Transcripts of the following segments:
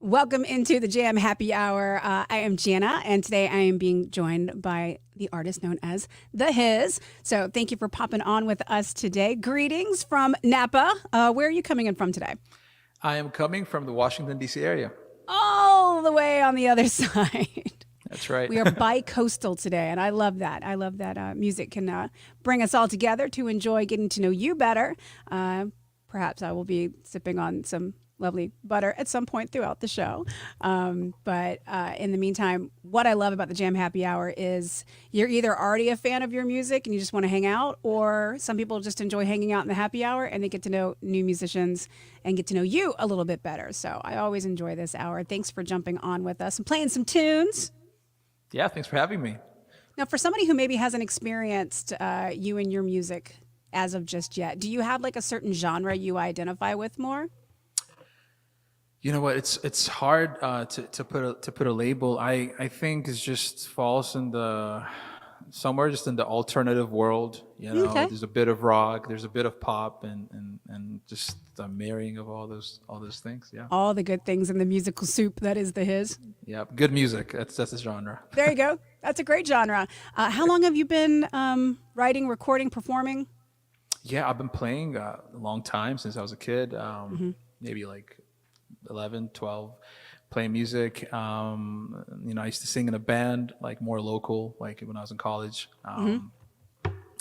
Welcome into the Jam Happy Hour. I am Jana, and today I am being joined by the artist known as Thehiz. So thank you for popping on with us today. Greetings from Napa. Where are you coming in from today? I am coming from the Washington, D.C. area. All the way on the other side. That's right. We are bi-coastal today, and I love that. I love that music can bring us all together to enjoy getting to know you better. Perhaps I will be sipping on some lovely butter at some point throughout the show. But in the meantime, what I love about the Jam Happy Hour is you're either already a fan of your music and you just want to hang out, or some people just enjoy hanging out in the happy hour and they get to know new musicians and get to know you a little bit better. So I always enjoy this hour. Thanks for jumping on with us and playing some tunes. Yeah, thanks for having me. Now, for somebody who maybe hasn't experienced you and your music as of just yet, do you have like a certain genre you identify with more? You know what? It's hard to put a label. I think it just falls in the somewhere just in the alternative world. You know, Okay. there's a bit of rock, there's a bit of pop, and just the marrying of all those things. Yeah, All the good things in the musical soup that is Thehiz. yeah. Good music. That's the genre. There you go. That's a great genre. How long have you been writing, recording, performing? Yeah, I've been playing a long time since I was a kid. Maybe like 11, 12, playing music. You know, I used to sing in a band, like more local, like when I was in college.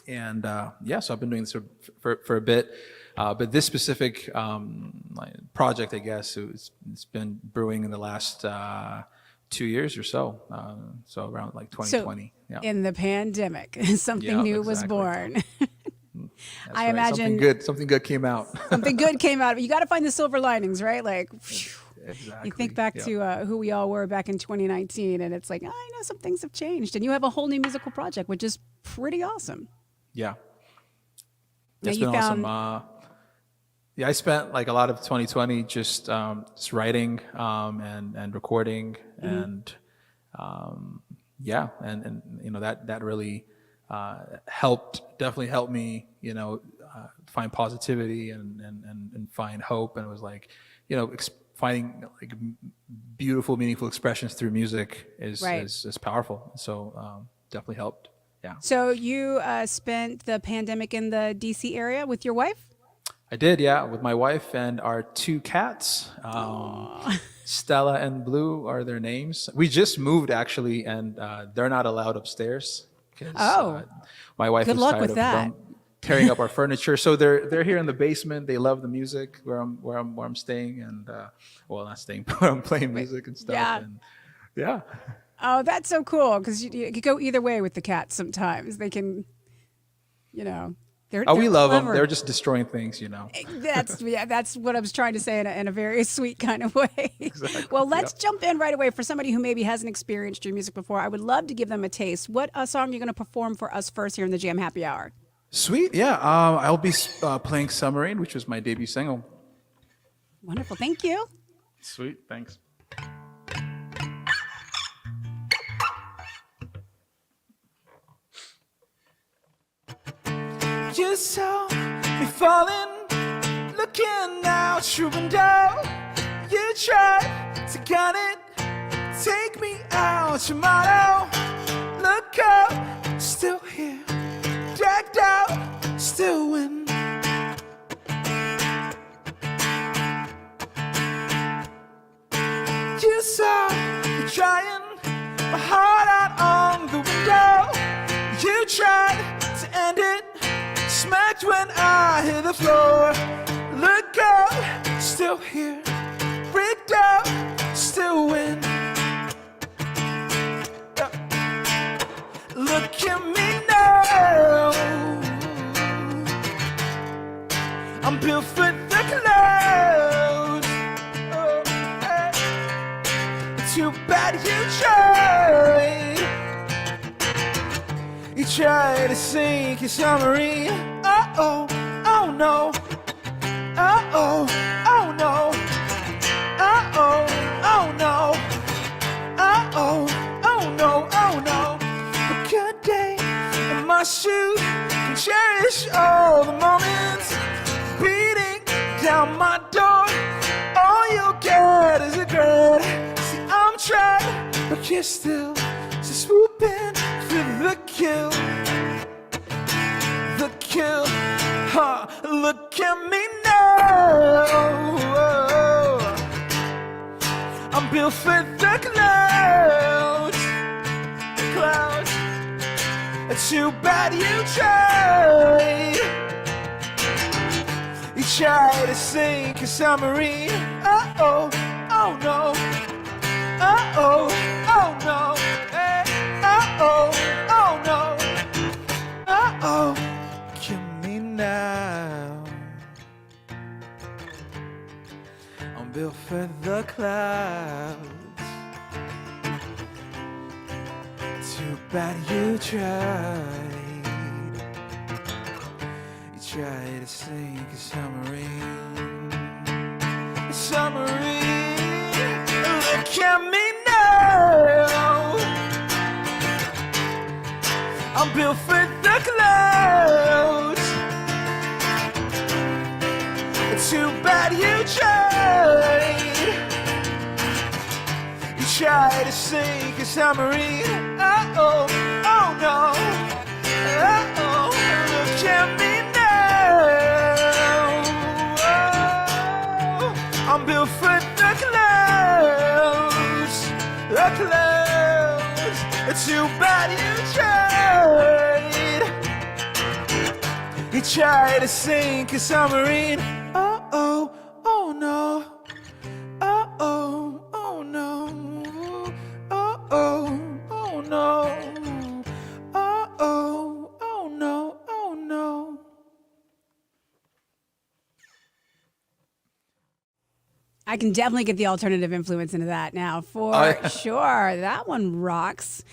And yeah, so I've been doing this for a bit. But this specific like project, I guess, it's been brewing in the last 2 years or so. So around like 2020. So Yeah. in the pandemic, something Yeah, new was exactly. born. That's I right. imagine something good came out. something good came out of it. You got to find the silver linings, right? Like, phew. Exactly. You think back Yeah. to who we all were back in 2019, and it's like, I know some things have changed. And you have a whole new musical project, which is pretty awesome. Yeah. Now It's you been found- awesome. Yeah, I spent like a lot of 2020 just writing and recording and yeah, and you know that really definitely helped me, you know, find positivity and find hope. And it was like, you know, finding like beautiful, meaningful expressions through music is powerful. So definitely helped. Yeah. So you spent the pandemic in the DC area with your wife? I did, yeah, with my wife and our two cats. Stella and Blue are their names. We just moved actually, and they're not allowed upstairs. 'Cause, my wife Good is luck tired with of that. tearing up our furniture. So they're here in the basement. They love the music where I'm staying, and well, not staying, but I'm playing music and stuff. Yeah. And yeah. Oh, that's so cool, because you could go either way with the cats sometimes. They can, you know. They're We love them. clever. They're just destroying things, you know. That's what I was trying to say in a very sweet kind of way. Exactly. Well, let's jump in right away. For somebody who maybe hasn't experienced your music before, I would love to give them a taste. What song are you going to perform for us first here in the Jam Happy Hour? Sweet, yeah. I'll be playing Submarine, which was my debut single. Wonderful. Thank you. Sweet, thanks. You saw me falling, looking out your window. You tried to gun it, take me out your motto. Look up, still here, dragged out, still win. You saw me trying, my heart out on the window. You tried to end it, smacked when I hit the floor. Look up, still here, rigged out, still win. Look at me now, I'm built for the clouds. Oh, hey. Too bad you tried. You tried to sink your submarine. Oh, oh no. Oh, oh no. Oh, oh no. Oh, oh no, oh no. A good day in my shoes can cherish all the moments beating down my door. All you'll get is regret. but you're still just swooping for the kill. The kill, huh? Look at me now. I'm built for the clouds. Clouds. Too bad you tried. You tried to sink a submarine. Uh-oh, oh no. Uh-oh, oh no. Hey, uh-oh, oh no. Uh-oh, kill me now. I'm built for the clouds. Too bad you tried. You tried to sink a submarine. A submarine. Look at me now. I'm built for the clouds. Too bad you tried. You tried to sink a submarine. Uh-oh, oh no. Uh-oh, look at me now. Oh, I'm built for the clouds. The clouds. Too bad you tried. You tried to sink a submarine. Uh-oh, oh no. Uh-oh, oh no. Uh-oh. Oh no. Uh-oh. Oh no. Oh no. I can definitely get the alternative influence into that now for sure. That one rocks.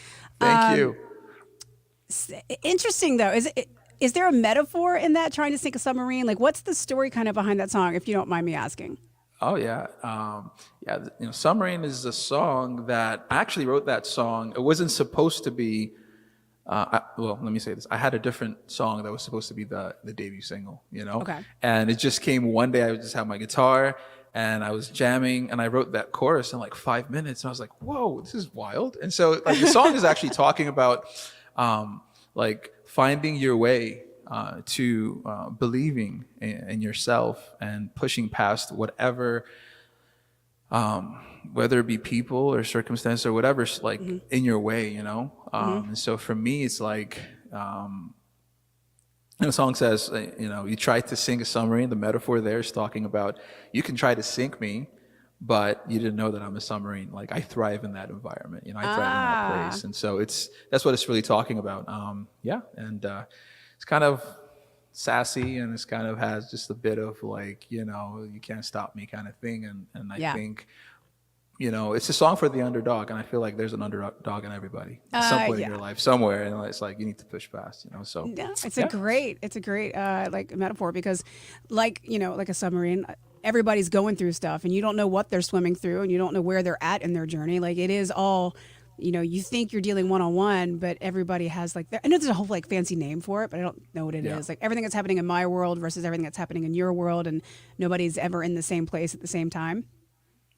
Thank you. Interesting though. Is there a metaphor in that, trying to sink a submarine? Like, what's the story kind of behind that song, if you don't mind me asking? Oh yeah, "Submarine" is a song that I actually wrote. That song, it wasn't supposed to be. Well, let me say this: I had a different song that was supposed to be the debut single, Okay. And it just came one day. I would just have my guitar and I was jamming, and I wrote that chorus in like 5 minutes, and I was like, "Whoa, this is wild!" And so, like, the song is actually talking about, like, finding your way to believing in yourself and pushing past whatever, whether it be people or circumstance or whatever's like in your way, And so for me, it's like, and the song says, you try to sink a submarine. The metaphor there is talking about, you can try to sink me, but you didn't know that I'm a submarine. Like, I thrive in that environment. I thrive in that place. And so that's what it's really talking about. It's kind of sassy, and it's kind of has just a bit of like, you can't stop me kind of thing. And I think, it's a song for the underdog, and I feel like there's an underdog in everybody at some point in your life somewhere, and it's like you need to push past, So it's a great like metaphor, because like a submarine, everybody's going through stuff, and you don't know what they're swimming through, and you don't know where they're at in their journey. Like, it is all, you think you're dealing one-on-one, but everybody has like, I know there's a whole like fancy name for it, but I don't know what it is. Like, everything that's happening in my world versus everything that's happening in your world, and nobody's ever in the same place at the same time.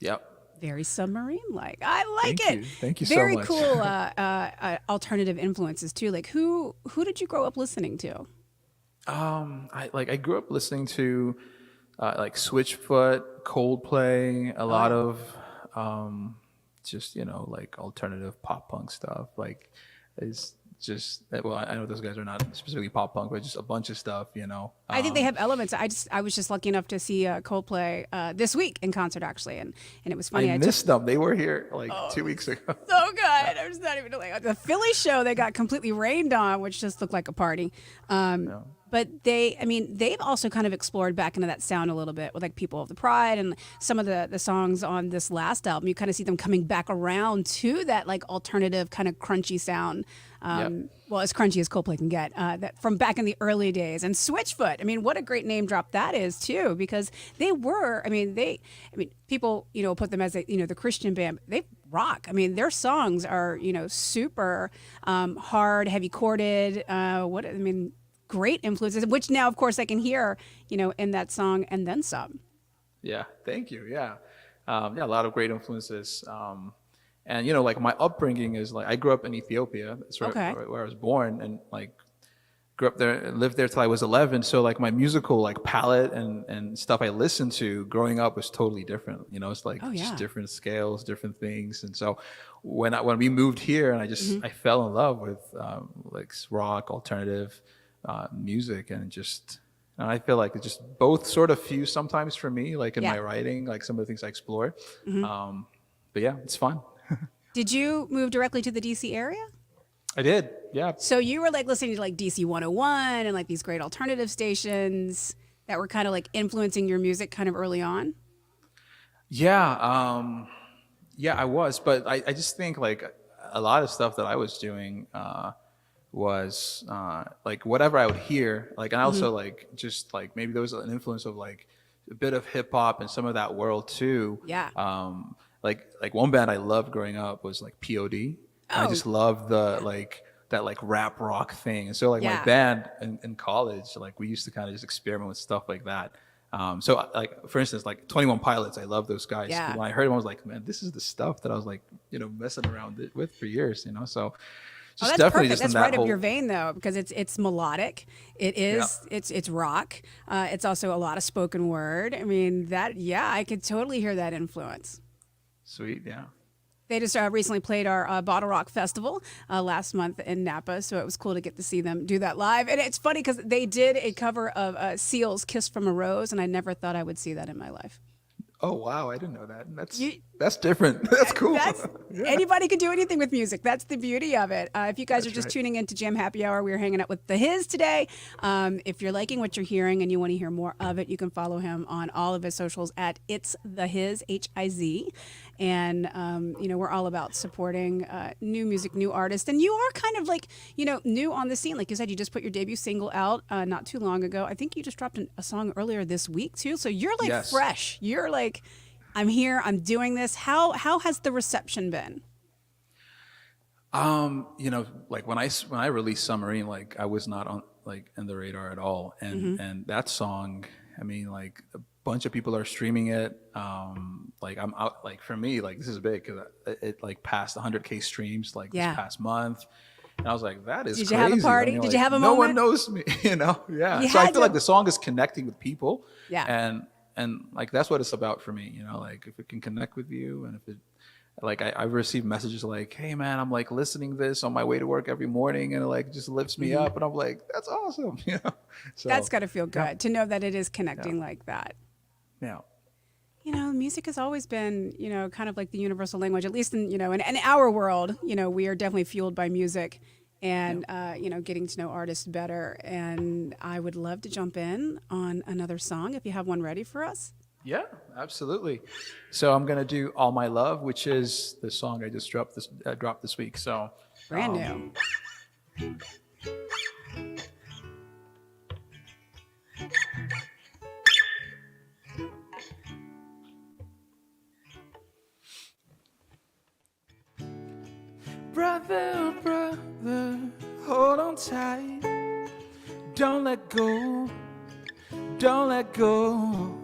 Yep. Very submarine-like. I like it. Thank you so Very much. cool alternative influences too. Like, who did you grow up listening to? I grew up listening to like Switchfoot, Coldplay, a lot of just like alternative pop punk stuff. Like, it's just, well, I know those guys are not specifically pop punk, but just a bunch of stuff. I think they have elements. I was just lucky enough to see Coldplay this week in concert, actually, and it was funny. I missed them. They were here like 2 weeks ago. So good. I was not even like the Philly show. They got completely rained on, which just looked like a party. But they've also kind of explored back into that sound a little bit with like People of the Pride and some of the songs on this last album. You kind of see them coming back around to that like alternative kind of crunchy sound. Well, as crunchy as Coldplay can get, that from back in the early days. And Switchfoot, what a great name drop that is too, because they were, people, put them as the Christian band. They rock. Their songs are, super hard, heavy chorded. Great influences, which now, of course, I can hear, in that song and then some. Yeah, thank you. Yeah, a lot of great influences. And, you know, like my upbringing is like, I grew up in Ethiopia. That's Okay. where I was born, and like grew up there and lived there till I was 11. So like my musical like palette and stuff I listened to growing up was totally different. You know, it's like Oh, just yeah. different scales, different things. And so when we moved here, and I fell in love with like rock, alternative music, and just and I feel like it just both sort of fuse sometimes for me, like in Yeah. my writing, like some of the things I explore. But yeah, it's fun. Did you move directly to the DC area? I did, yeah. So you were like listening to like DC 101 and like these great alternative stations that were kind of like influencing your music kind of early on? Yeah, yeah, I was, but I just think like a lot of stuff that I was doing was like whatever I would hear, like, and I also like just like maybe there was an influence of like a bit of hip hop and some of that world too. Yeah. Like one band I loved growing up was like POD. And I Oh. just loved the like that like rap rock thing, and so like Yeah. my band in college, like we used to kind of just experiment with stuff like that. So like for instance, like 21 Pilots, I love those guys. Yeah. When I heard them, I was like, man, this is the stuff that I was like, you know, messing around with for years, you know. So Oh, just that's definitely perfect. just That's in that right whole up your vein, though, because it's melodic. It is. It's rock. It's also a lot of spoken word. I mean, that. Yeah, I could totally hear that influence. sweet, yeah. They just recently played our Bottle Rock Festival last month in Napa, so it was cool to get to see them do that live. And it's funny because they did a cover of Seal's "Kiss from a Rose," and I never thought I would see that in my life. Oh wow, I didn't know that. You- That's different. That's cool. That's anybody can do anything with music. That's the beauty of it. If you guys are just tuning in to Jam Happy Hour, we're hanging out with Thehiz today. If you're liking what you're hearing and you want to hear more of it, you can follow him on all of his socials at It's Thehiz, Hiz. And you know, we're all about supporting new music, new artists. And you are kind of like, you know, new on the scene. Like you said, you just put your debut single out not too long ago. I think you just dropped a song earlier this week too. So you're like Yes. fresh. You're like, I'm here. I'm doing this. How has the reception been? You know, like when I released Submarine, like I was not on like in the radar at all, and that song, I mean, like a bunch of people are streaming it. Like I'm out. Like for me, like this is big because it like passed 100K streams like Yeah. this past month. And I was like, that is Did crazy. you have a party? I mean, Did like, you have a no moment? one knows me, you know? Yeah. You So I had feel to- like the song is connecting with people. Yeah. And like that's what it's about for me, you know, like if it can connect with you, and if it like I've received messages like, hey man, I'm like listening to this on my way to work every morning, and it like just lifts me up, and I'm like, that's awesome. You know. So That's got to feel good to know that it is connecting like that. yeah. You know, music has always been, you know, kind of like the universal language, at least in, you know, in our world, you know, we are definitely fueled by music and, you know, getting to know artists better. And I would love to jump in on another song if you have one ready for us. Yeah, absolutely. So I'm gonna do "All My Love," which is the song I just dropped this week. So Brand new. Brother, brother, hold on tight. Don't let go. Don't let go.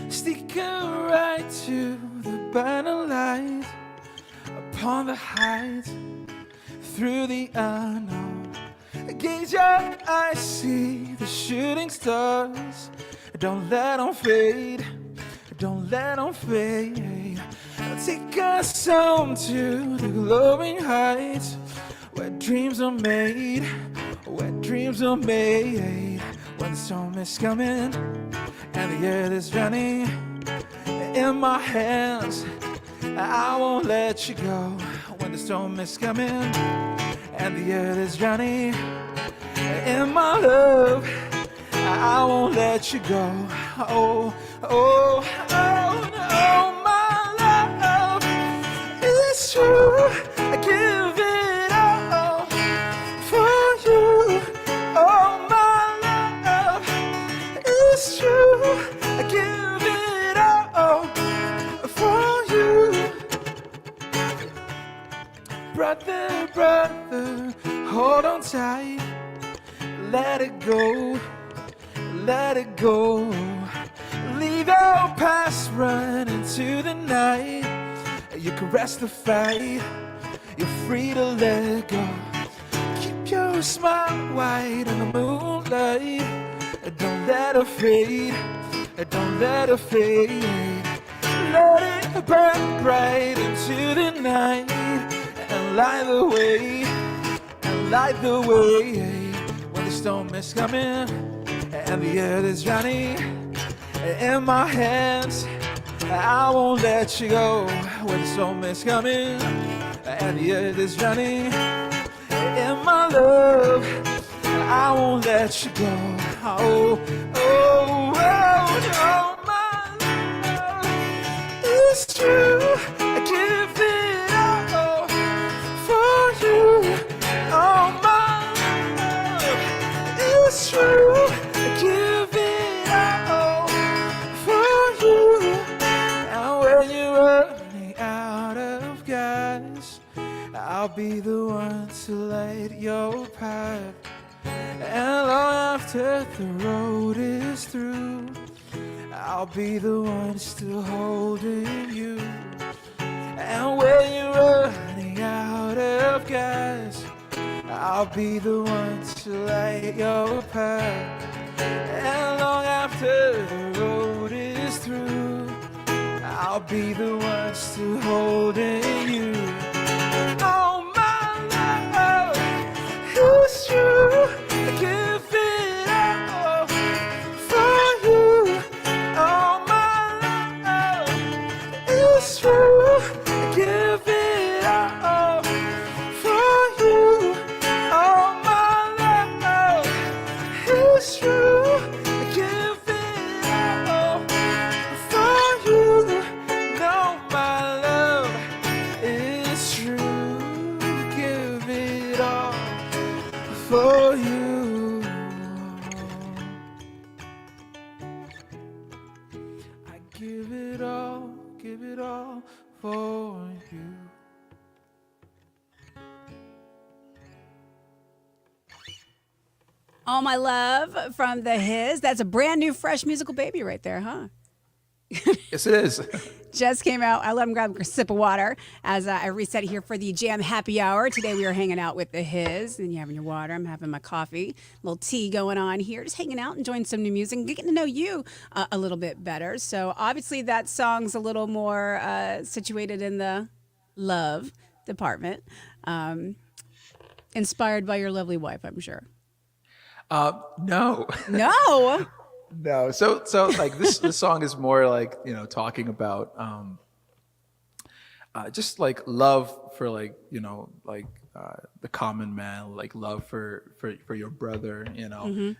Stick right to the burning light. Upon the heights, through the unknown. Gaze your eyes, see the shooting stars. Don't let them fade. Don't let them fade. Take us home to the glowing heights, where dreams are made, where dreams are made. When the storm is coming and the earth is running in my hands, I won't let you go. When the storm is coming and the earth is running in my love, I won't let you go. Oh, oh, oh, no, my love is true. I give it all for you. Oh, my love is true. I give it all for you. Brother, brother, hold on tight. Let it go. Let it go. Leave your past, run into the night. You caress the fight, you're free to let go. Keep your smile white in the moonlight. Don't let her fade, don't let her fade. Let it burn bright into the night and light the way, and light the way. When the storm is coming and the earth is drowning in my hands, I won't let you go. When the storm is coming and the earth is drowning in my love, I won't let you go. Oh, oh, oh, oh, my love is true. I give it all for you. Oh, my love is true. I give it all for you. And when you're running out of gas, I'll be the one to light your path. And long after the road is through, I'll be the one still holding you. And when you're running out of gas, I'll be the one to light your path. And long after the road is through, I'll be the one still holding you. Oh, my love is true. I give it all for you. Oh, my love is true. I give it all for you. Oh, my love is true. I give it all for you. No, my love is true. Give it all for you. I give it all for you. All My Love from Thehiz. That's a brand new, fresh musical baby right there, huh? Yes, it is. Just came out. I let him grab a sip of water as I reset here for the Jam Happy Hour. Today we are hanging out with Thehiz, and you're having your water. I'm having my coffee, a little tea going on here, just hanging out, enjoying some new music, and getting to know you a little bit better. So obviously that song's a little more situated in the love department, inspired by your lovely wife, I'm sure. No. No. No, so like this song is more like, talking about just like love for like, the common man, like love for your brother,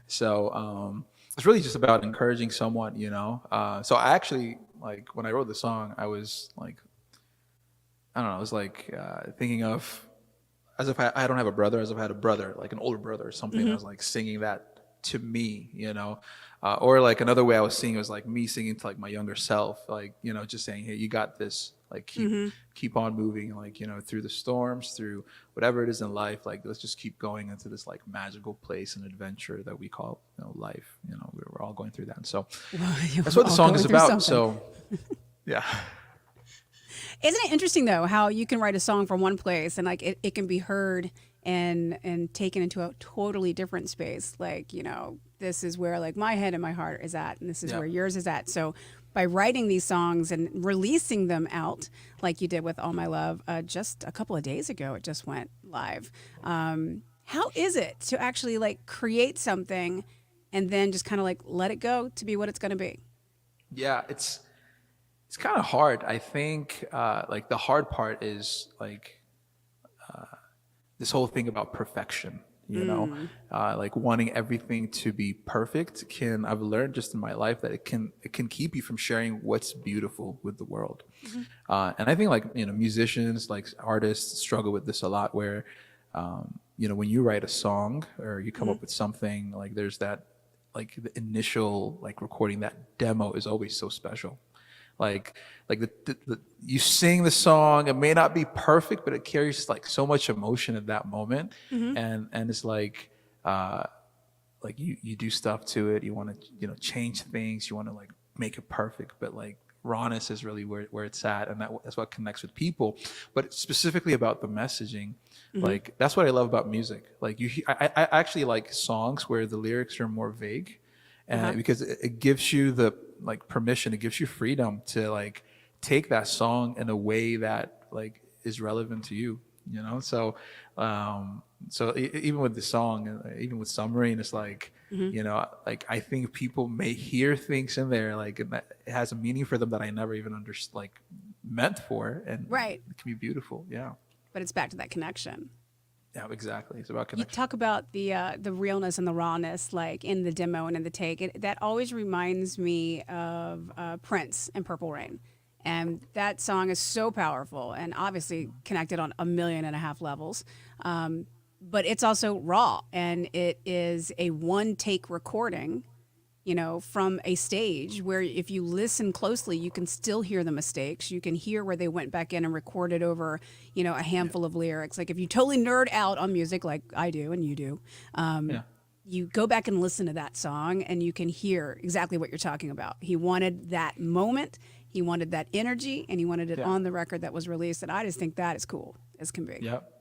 So it's really just about encouraging someone, So I actually, like, when I wrote the song, I was like, I don't know, I was like thinking of as if I don't have a brother, as if I had a brother, like an older brother or something. I was like singing that to me, or like another way I was singing was like me singing to like my younger self, like, just saying, hey, you got this, like keep on moving, like, through the storms, through whatever it is in life, like let's just keep going into this like magical place and adventure that we call, life. We're all going through that. And so that's what the song is about. So yeah. Isn't it interesting though how you can write a song from one place and like it can be heard and taken into a totally different space, like, this is where like my head and my heart is at, and this is where yours is at. So by writing these songs and releasing them out like you did with All My Love, just a couple of days ago, it just went live. How is it to actually like create something and then just kind of like let it go to be what it's going to be? Yeah, it's kind of hard. I think like the hard part is like this whole thing about perfection, like wanting everything to be perfect I've learned just in my life that it can keep you from sharing what's beautiful with the world. And I think like, musicians, like artists struggle with this a lot where, when you write a song or you come up with something, like there's that, like the initial, like recording, that demo is always so special. Like you sing the song, it may not be perfect, but it carries like so much emotion at that moment. And it's like you do stuff to it. You want to, change things. You want to like make it perfect, but like rawness is really where it's at, and that's what connects with people. But specifically about the messaging, like that's what I love about music. Like I actually like songs where the lyrics are more vague, and because it gives you the like permission, it gives you freedom to like take that song in a way that like is relevant to you, you know. So even with the song, even with Submarine, it's like, you know, like I think people may hear things in there like it has a meaning for them that I never even understood, like meant for, and Right. it can be beautiful. Yeah. But it's back to that connection. Yeah, exactly. It's about You connection. talk about the realness and the rawness, like in the demo and in the take. That always reminds me of Prince and Purple Rain, and that song is so powerful and obviously connected on 1.5 million levels. But it's also raw, and it is a one take recording, you know, from a stage where if you listen closely, you can still hear the mistakes. You can hear where they went back in and recorded over, you know, a handful of lyrics. Like if you totally nerd out on music like I do and you do, Yeah. you go back and listen to that song and you can hear exactly what you're talking about. He wanted that moment, he wanted that energy, and he wanted it Yeah. on the record that was released. And I just think that is cool as can be. Yep.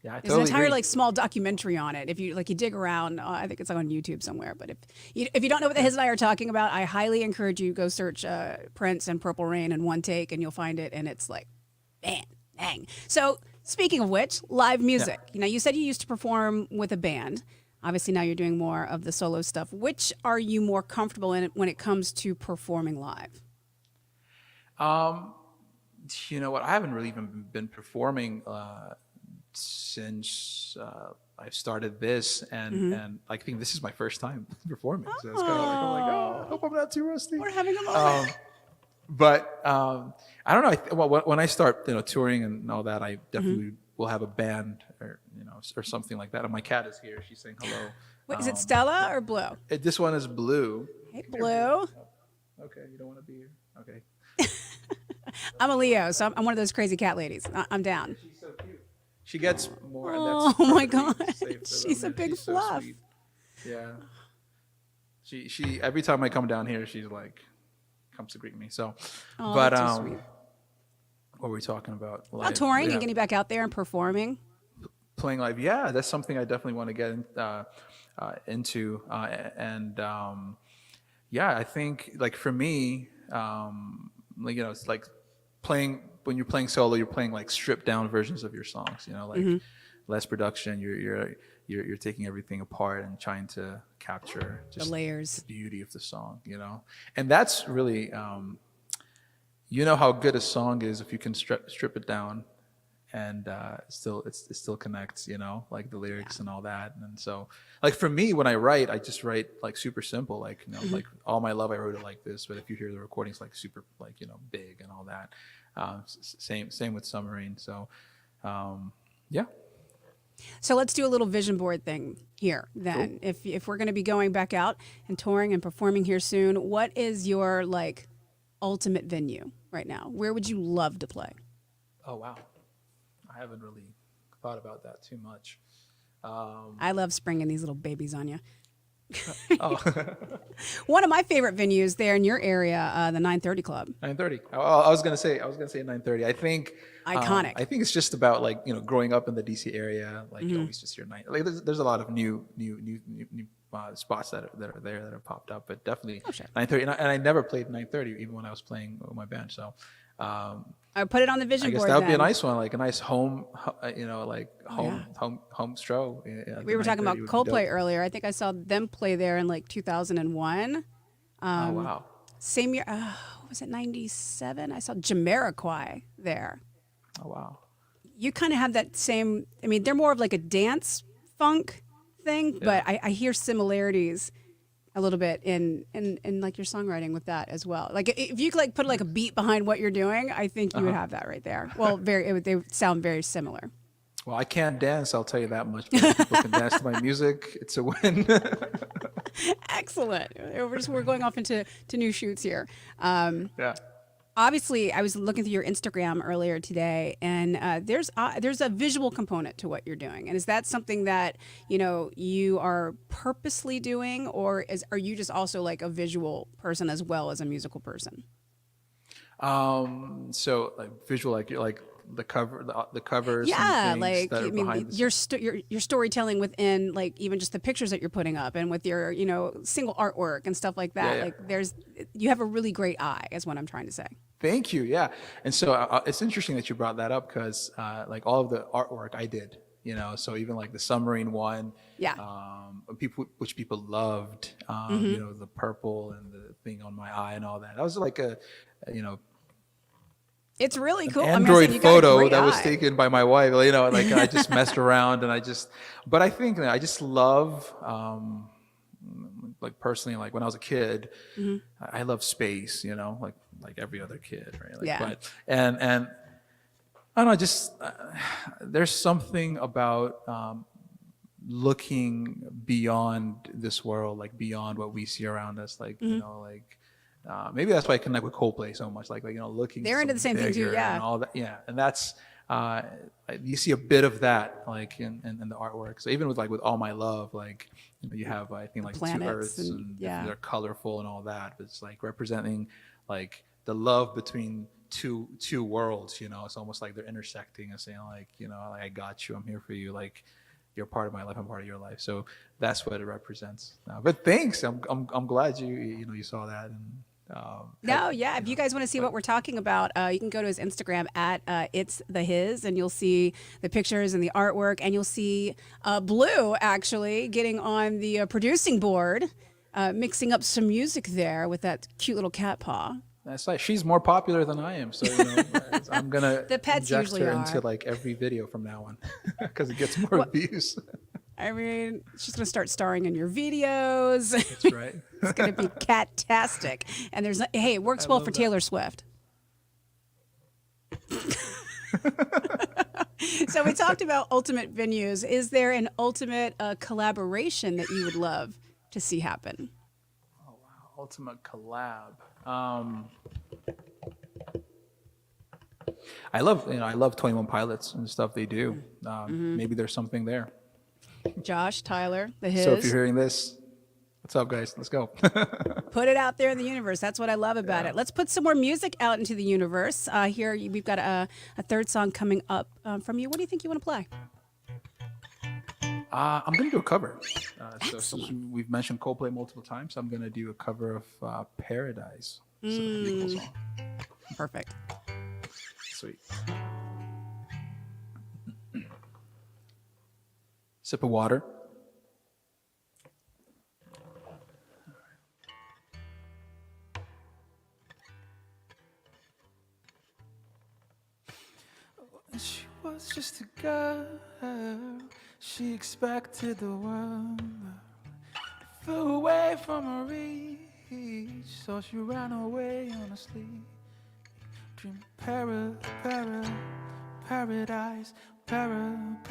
Yeah, I There's an totally entire agree. like small documentary on it. If you like, you dig around, I think it's on YouTube somewhere. But if you don't know what the Hiz and I are talking about, I highly encourage you go search Prince and Purple Rain in one take, and you'll find it. And it's like, man, dang. So speaking of which, live music. You know, you said you used to perform with a band. Obviously, now you're doing more of the solo stuff. Which are you more comfortable in when it comes to performing live? You know what? I haven't really even been performing since I started this, and I think this is my first time performing. So it's kind of like, I'm like, oh, I hope I'm not too rusty. We're having a moment. But I don't know. Well, when I start, you know, touring and all that, I definitely will have a band or, you know, or something like that. And my cat is here. She's saying hello. Wait, is it Stella or Blue? This one is Blue. Hey, Come here, Blue. Okay, you don't want to be here. Okay. I'm a Leo, so I'm one of those crazy cat ladies. I'm down. She's so cute. She gets more. And Oh that's my perfectly God. safe for She's them, a big she's so fluff. sweet. Yeah. She every time I come down here, she's like comes to greet me. So, Oh, but that's so sweet. what were we talking about? About touring Yeah. and getting back out there and performing. Playing live, yeah, that's something I definitely want to get into, yeah, I think like for me, like, you know, it's like playing when you're playing solo, you're playing like stripped down versions of your songs, you know, like less production. You're taking everything apart and trying to capture just The layers. the beauty of the song, you know, and that's really, you know, how good a song is if you can strip it down and it still connects, you know, like the lyrics and all that. And so like for me, when I write, I just write like super simple, like, you know, like All My Love, I wrote it like this, but if you hear the recordings, like super, like, you know, big and all that. Same with Submarine. So yeah. So let's do a little vision board thing here then. Cool. If we're going to be going back out and touring and performing here soon, what is your like ultimate venue right now? Where would you love to play? Oh, wow. I haven't really thought about that too much. I love springing these little babies on you. Oh. One of my favorite venues there in your area, the 930 Club. 930. I was gonna say 930. I think Iconic. I think it's just about like, you know, growing up in the DC area, like you always just hear night. Like there's a lot of new spots that are there that have popped up, but definitely 930. And I never played 930 even when I was playing with my band. So I put it on the vision I guess board. that would be a then. nice one, like a nice home, you know, like home stro. Yeah, We were talking about 930 would be Coldplay dope. earlier. I think I saw them play there in like 2001. Oh wow. Same year, was it 97? I saw Jamiroquai there. Oh wow. You kind of have that same, I mean, they're more of like a dance funk thing, but I hear similarities a little bit in like your songwriting with that as well. Like if you could like put like a beat behind what you're doing, I think you would have that right there. Well, they would sound very similar. Well, I can't dance, I'll tell you that much. But if people can dance to my music, it's a win. Excellent. We're going off into new shoots here. Yeah. obviously, I was looking through your Instagram earlier today, and there's a visual component to what you're doing. And is that something that you are purposely doing, or are you just also like a visual person as well as a musical person? So like visual, like the covers and Yeah, things like that I are behind mean, the your storytelling within like even just the pictures that you're putting up, and with your single artwork and stuff like Yeah, that. yeah. Like you have a really great eye, is what I'm trying to say. Thank you. Yeah. And so it's interesting that you brought that up because like all of the artwork I did, so even like the submarine one, Yeah. which people loved, the purple and the thing on my eye and all that. That was like you know, It's really cool. I mean, I'm Android saying you got a photo great that was eye. taken by my wife. Like I just messed around but I think that I just love, like personally, like when I was a kid, I love space, like every other kid, right? Like, Yeah. and I don't know, just there's something about looking beyond this world, like beyond what we see around us, like maybe that's why I connect with Coldplay so much, like looking They're into the same thing too, bigger yeah. and all that, yeah, and that's you see a bit of that like in the artwork. So even with All My Love, like you have I think like two planets Earths and- and yeah. they're colorful and all that, but it's like representing like the love between two worlds. It's almost like they're intersecting and saying like like, I got you, I'm here for you, like you're part of my life, I'm part of your life. So that's what it represents. But thanks, I'm glad you saw that. And No, yeah. If you guys want to see what we're talking about, you can go to his Instagram at It's Thehiz, and you'll see the pictures and the artwork, and you'll see Blue actually getting on the producing board, mixing up some music there with that cute little cat paw. that's like she's more popular than I am, so I'm gonna The pets inject usually her are. into like every video from now on because it gets more views. I mean, she's going to start starring in your videos. That's right. It's going to be cat-tastic. And hey, it works well for Taylor Swift. So we talked about ultimate venues. Is there an ultimate collaboration that you would love to see happen? Oh wow, ultimate collab. I love 21 Pilots and the stuff they do. Maybe there's something there. Josh, Tyler, Thehiz. So if you're hearing this, what's up, guys? Let's go. Put it out there in the universe. That's what I love about it. Let's put some more music out into the universe. Here, we've got a third song coming up from you. What do you think you want to play? I'm going to do a cover. So since Excellent. we've mentioned Coldplay multiple times, I'm going to do a cover of Paradise. It's a beautiful song. Perfect. Sweet. Sip of water. She was just a girl. She expected the world. Flew away from her reach, so she ran away honestly. Dream paradise, paradise, paradise,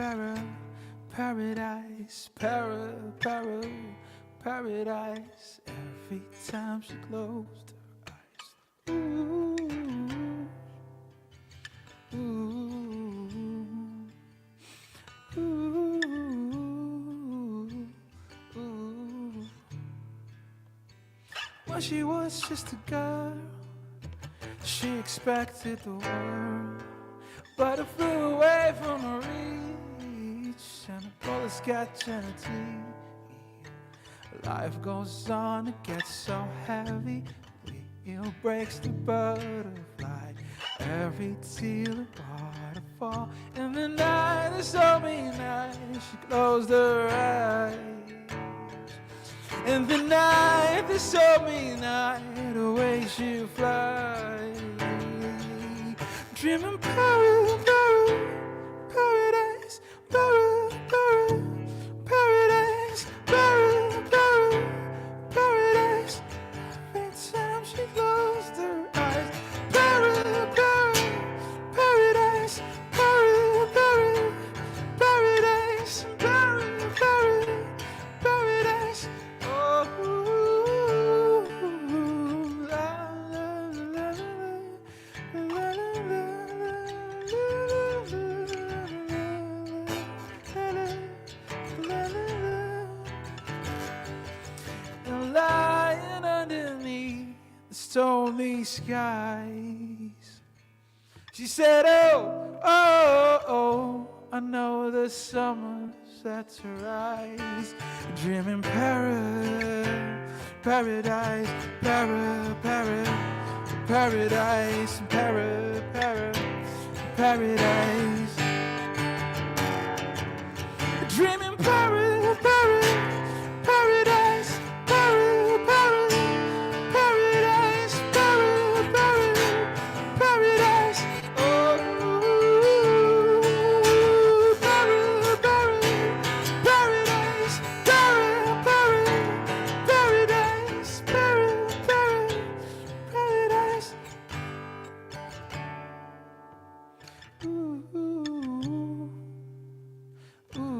paradise. Every time she closed her eyes. Ooh, ooh, ooh, ooh. When she was just a girl, she expected the world, but it flew away from her reach, and the bullets catch in her teeth. Life goes on, it gets so heavy, wheel breaks the butterfly. Every tear a waterfall. In the night, the stormy night, she closed her eyes. In the night, the stormy night, away she flies. Dreaming paradise, paradise, paradise, paradise. Every time she closed her eyes. Paradise, paradise, paradise. Oh, la, la, la, la. And lying underneath the stormy skies, she said, oh, oh, oh, I know the summer sets her eyes, dreaming paradise, paradise, paradise, paradise, dreaming paradise, paradise, paradise, paradise. Oh, paradise, paradise. Ooh, ooh, ooh.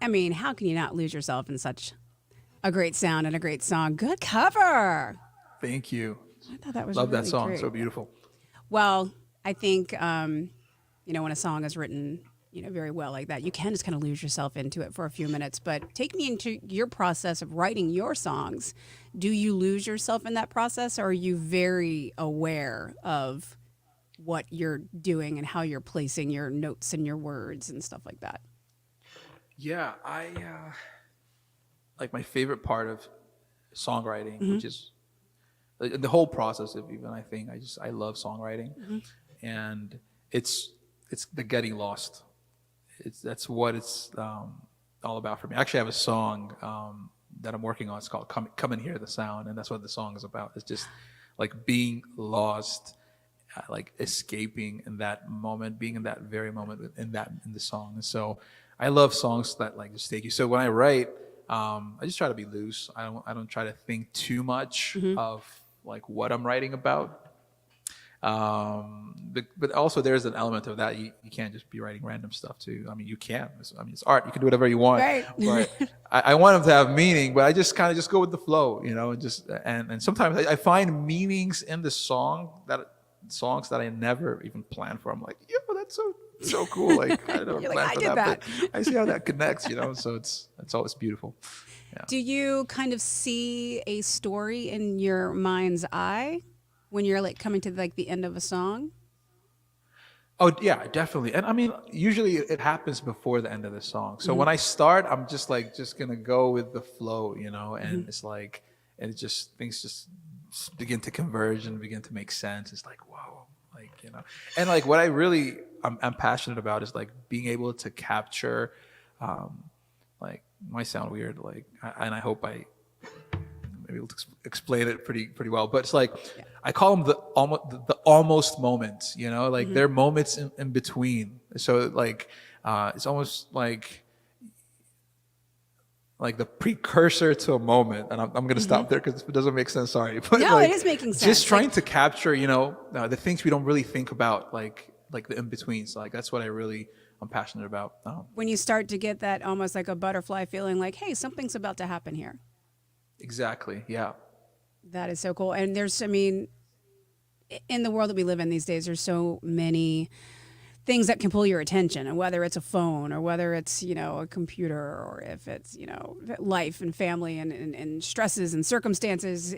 I mean, how can you not lose yourself in such a great sound and a great song? Good cover. Thank you. I thought that was Love really that song. great. So beautiful. Well, I think when a song is written, very well like that, you can just kind of lose yourself into it for a few minutes. But take me into your process of writing your songs. Do you lose yourself in that process, or are you very aware of what you're doing and how you're placing your notes and your words and stuff like that? Yeah, I like my favorite part of songwriting, which is the whole process of even I love songwriting, and it's the getting lost. That's what it's all about for me. I actually have a song that I'm working on. It's called "Come and Hear the Sound," and that's what the song is about. It's just like being lost, like escaping in that moment, being in that very moment in the song. And so I love songs that like just take you. So when I write, I just try to be loose. I don't try to think too much of like what I'm writing about. But also there's an element of that. You can't just be writing random stuff too. I mean, you can. It's art. You can do whatever you want. Right. But I want them to have meaning. But I just kind of just go with the flow, and sometimes I find meanings in the songs that I never even planned for. I'm like, yo, that's so cool. Like I don't You're plan like, for I did that, that. but I see how that connects. So it's always beautiful. Yeah. Do you kind of see a story in your mind's eye when you're like coming to like the end of a song? Oh yeah, definitely. And I mean, usually it happens before the end of the song. So when I start, I'm just gonna go with the flow, and it's like, and it just things just begin to converge and begin to make sense. It's like, whoa, and like what I'm passionate about is like being able to capture, like might sound weird, like, and I hope I maybe able to explain it pretty well. But it's like I call them the almost moments. Like there are moments in between. So like it's almost like the precursor to a moment. And I'm going to stop there because it doesn't make sense. Sorry, but No, like, it is making sense. Just trying to capture, the things we don't really think about, like the in betweens. Like that's what I'm passionate about. When you start to get that almost like a butterfly feeling, like, hey, something's about to happen here. Exactly. Yeah. That is so cool. And there's, I mean, in the world that we live in these days, there's so many things that can pull your attention, and whether it's a phone or whether it's, a computer, or if it's, life and family and stresses and circumstances,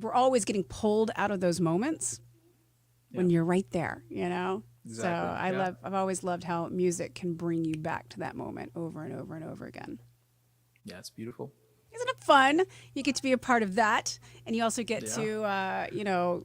we're always getting pulled out of those moments when you're right there, Exactly. So I've always loved how music can bring you back to that moment over and over and over again. Yeah, it's beautiful. Isn't it fun? You get to be a part of that, and you also get to,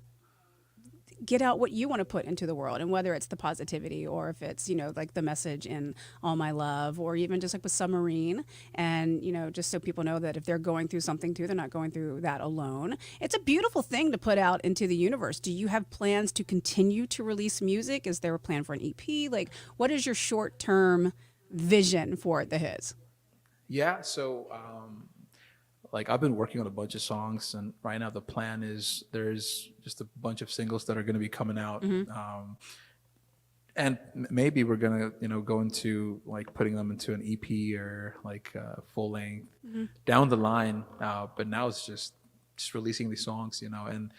get out what you want to put into the world, and whether it's the positivity or if it's, like the message in All My Love, or even just like with Submarine, and, just so people know that if they're going through something too, they're not going through that alone. It's a beautiful thing to put out into the universe. Do you have plans to continue to release music? Is there a plan for an EP? Like, what is your short-term vision for Thehiz? Yeah. So, like I've been working on a bunch of songs, and right now the plan is there's just a bunch of singles that are going to be coming out and maybe we're gonna go into like putting them into an EP or like full length down the line. But now it's just releasing these songs, and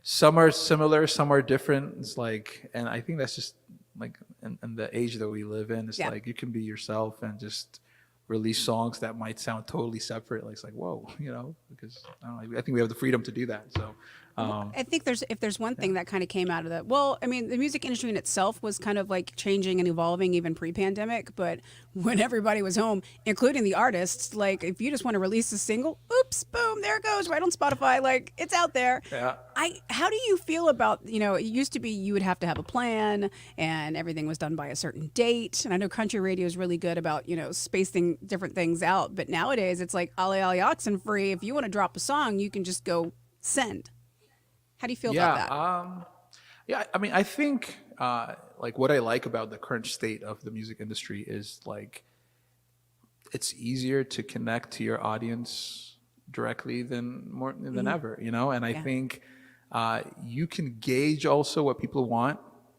some are similar, some are different. It's like, and I think that's just like in the age that we live in. It's like you can be yourself and just release songs that might sound totally separate. Like it's like, whoa, because I don't know, I think we have the freedom to do that. So. I think if there's one thing that kind of came out of that, well, I mean, the music industry in itself was kind of like changing and evolving even pre-pandemic. But when everybody was home, including the artists, like if you just want to release a single, oops, boom, there it goes, right on Spotify, like it's out there. Yeah. How do you feel about, it used to be you would have to have a plan and everything was done by a certain date. And I know country radio is really good about, spacing different things out. But nowadays it's like ale ale oxen free. If you want to drop a song, you can just go send. How do you feel about that? Yeah, I mean, I think like what I like about the current state of the music industry is like it's easier to connect to your audience directly than ever, And I think you can gauge also what people want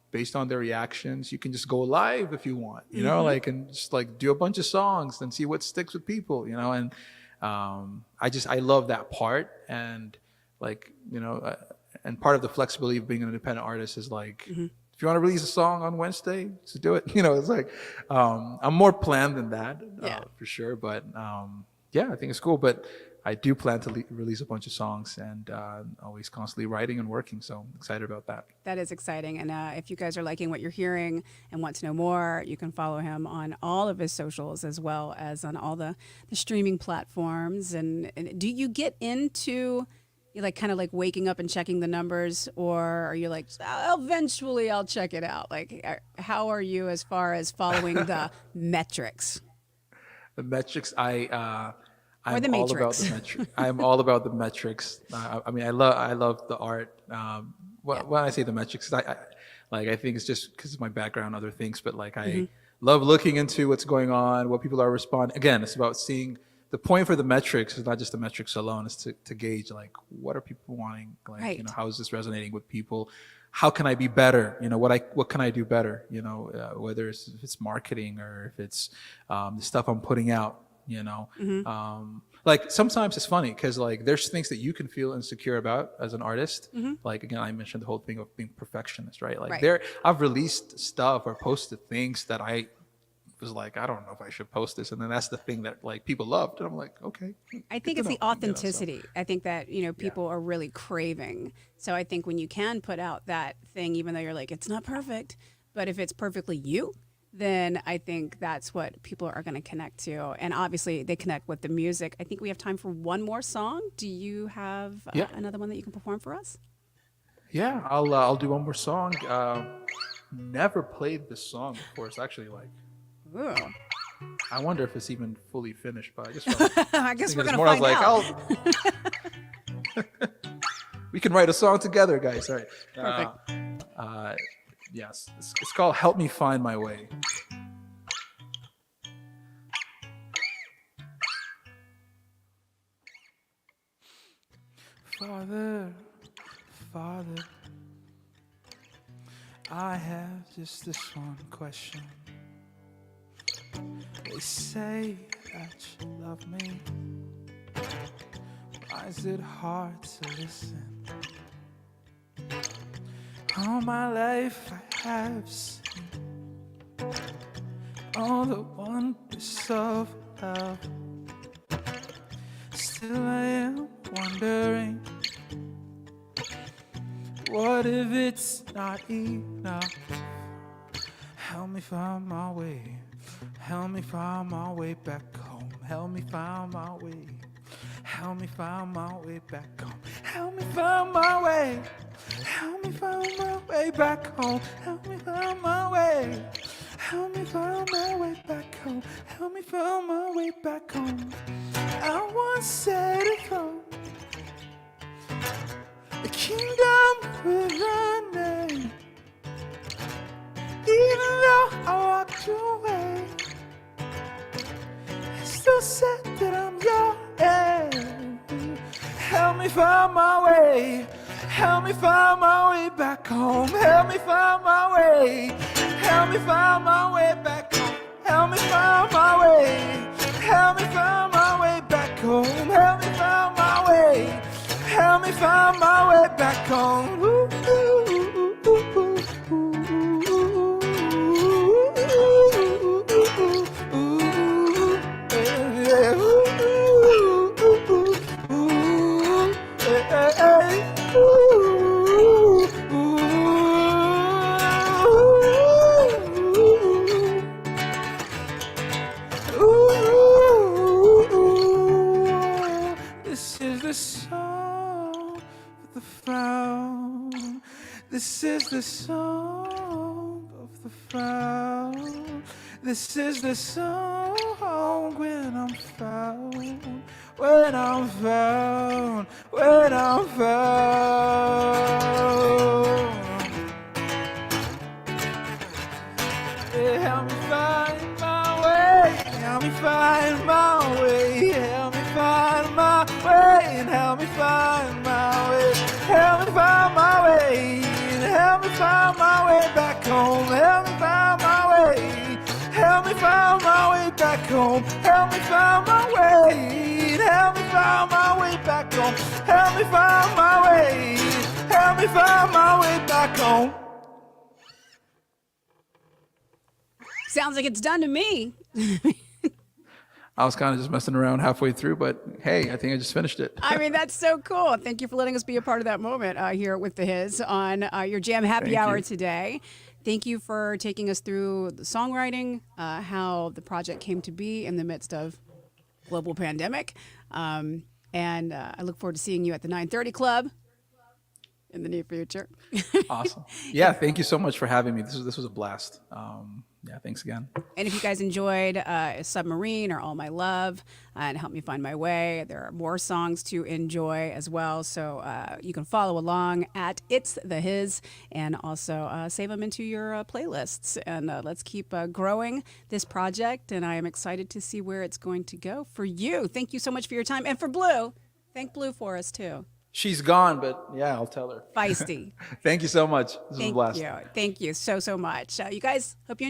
based on their reactions. You can just go live if you want, like and just like do a bunch of songs and see what sticks with people, And I love that part, and like and part of the flexibility of being an independent artist is like, if you want to release a song on Wednesday, just do it. It's like, I'm more planned than that, for sure. But I think it's cool. But I do plan to release a bunch of songs and always constantly writing and working. So I'm excited about that. That is exciting. And if you guys are liking what you're hearing and want to know more, you can follow him on all of his socials as well as on all the streaming platforms. And do you get into... You like kind of like waking up and checking the numbers, or are you like, eventually I'll check it out? Like, how are you as far as following the metrics? The metrics, I'm or the all matrix. about the metrics. I'm all about the metrics. I mean, I love the art. When I say the metrics, I think it's just because of my background, other things, but like I love looking into what's going on, what people are responding. Again, it's about seeing. The point for the metrics is not just the metrics alone. It's to gauge like what are people wanting, like right. How is this resonating with people? How can I be better? What can I do better? Whether it's marketing or if it's the stuff I'm putting out. Like sometimes it's funny because like there's things that you can feel insecure about as an artist. Like again, I mentioned the whole thing of being perfectionist, right? Like I've released stuff or posted things that I was like, I don't know if I should post this, and then that's the thing that like people loved, and I'm like, okay. I think it's the authenticity. I think that people are really craving. So I think when you can put out that thing, even though you're like, it's not perfect, but if it's perfectly you, then I think that's what people are going to connect to, and obviously they connect with the music. I think we have time for one more song. Do you have another one that you can perform for us? Yeah, I'll do one more song. Never played this song before. It's actually like. Ooh. I wonder if it's even fully finished, but I just I guess we're going to find out. We can write a song together, guys. All right. Perfect. Yes, it's called Help Me Find My Way. Father, I have just this one question. They say that you love me. Why is it hard to listen? All my life I have seen all the wonders of love. Still I am wondering, what if it's not enough? Help me find my way. Help me find my way back home. Help me find my way. Help me find my way back home. Help me find my way. Help me find my way back home. Help me find my way. Help me find my way back home. Help me find my way back home. I once said it home. A kingdom with a name. Even though I walked away, I still said that I'm yours. Help me find my way. Help me find my way back home. Help me find my way. Help help me find my way back home. Help me find my way. Help me find my way back home. Help me find my way. Help me find my way back home. Ooh, ooh, ooh, ooh, ooh, ooh, ooh, yeah, ooh, ooh, ooh, hey, ooh, ooh. This is the song of the found. This is the song of the found. This is the song when I'm found. When I'm found. When I'm found. Help me find my way. Help me find my way. Help me find my way. And help me find my way. Help me find my way. And help me find my way back home. Help me find my way. Help me find my way back home. Help me find my way. And help me find my way back home. Help me find my way. Help me find my way back home. Sounds like it's done to me. I was kind of just messing around halfway through, but hey, I think I just finished it. I mean, that's so cool. Thank you for letting us be a part of that moment here with Thehiz on your Jam Happy Hour today. Thank you for taking us through the songwriting, how the project came to be in the midst of global pandemic. And I look forward to seeing you at the 930 Club in the near future. Awesome. Yeah, thank you so much for having me. This was a blast. Yeah, thanks again. And if you guys enjoyed Submarine or All My Love and Help Me Find My Way, there are more songs to enjoy as well. So you can follow along at It's Thehiz and also save them into your playlists. And let's keep growing this project. And I am excited to see where it's going to go for you. Thank you so much for your time. And for Blue, thank Blue for us too. She's gone, but yeah, I'll tell her. Feisty. Thank you so much. This was a blast. Thank you. Thank you so much. You guys, hope you enjoy.